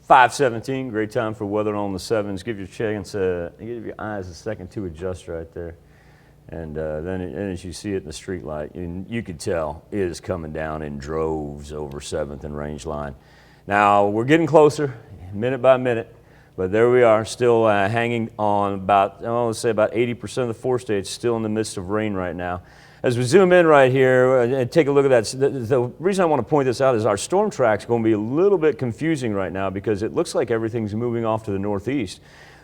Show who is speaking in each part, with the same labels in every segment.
Speaker 1: 5:17, great time for weather on the sevens. Give your chance, give your eyes a second to adjust right there. And then as you see it in the street light, you could tell it is coming down in droves over 7th and Range Line. Now, we're getting closer, minute by minute, but there we are, still hanging on about, let's say about 80% of the 4 states still in the midst of rain right now. As we zoom in right here and take a look at that, the reason I want to point this out is our storm track's going to be a little bit confusing right now because it looks like everything's moving off to the northeast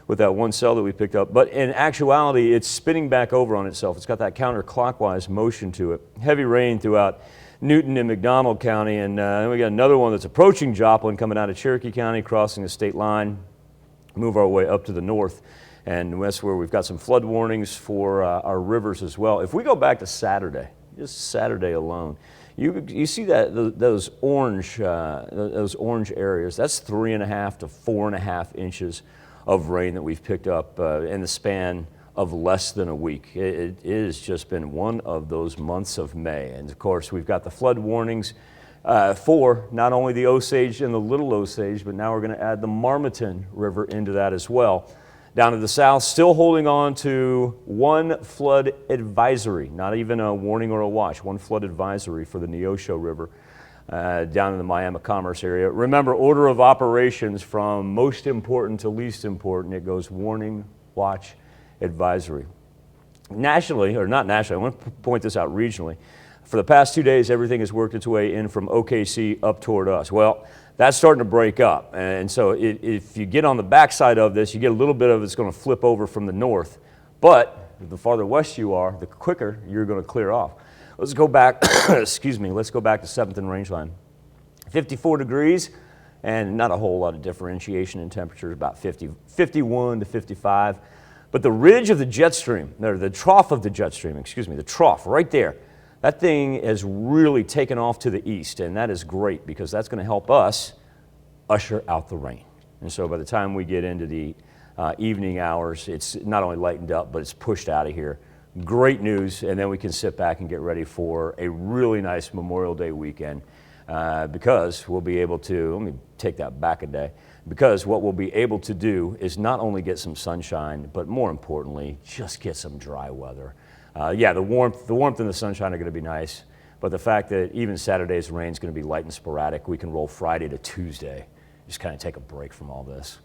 Speaker 1: with that one cell that we picked up. But in actuality, it's spinning back over on itself. It's got that counterclockwise motion to it. Heavy rain throughout Newton and McDonald County, and then we got another one that's approaching Joplin, coming out of Cherokee County, crossing the state line, move our way up to the north. And that's where we've got some flood warnings for our rivers as well. If we go back to Saturday, just Saturday alone, you see that those orange areas. That's 3.5 to 4.5 inches of rain that we've picked up in the span of less than a week. It has just been one of those months of May. And of course, we've got the flood warnings for not only the Osage and the Little Osage, but now we're going to add the Marmaton River into that as well. Down to the south, still holding on to one flood advisory, not even a warning or a watch, one flood advisory for the Neosho River down in the Miami Commerce area. Remember, order of operations from most important to least important. It goes warning, watch, advisory. Nationally, or not nationally, I want to point this out regionally. For the past 2 days, everything has worked its way in from OKC up toward us. Well, that's starting to break up. And so if you get on the backside of this, you get a little bit of it's going to flip over from the north. But the farther west you are, the quicker you're going to clear off. Let's go back, excuse me, let's go back to 7th and Range Line. 54 degrees and not a whole lot of differentiation in temperatures, about 51 to 55. But the ridge of the jet stream, or the trough of the jet stream, excuse me, the trough right there, that thing has really taken off to the east, and that is great because that's going to help us usher out the rain. And so by the time we get into the evening hours, it's not only lightened up, but it's pushed out of here. Great news, and then we can sit back and get ready for a really nice Memorial Day weekend because we'll be able to, let me take that back a day, because what we'll be able to do is not only get some sunshine, but more importantly, just get some dry weather. Yeah, the warmth and the sunshine are going to be nice, but the fact that even Saturday's rain is going to be light and sporadic, we can roll Friday to Tuesday, just kind of take a break from all this.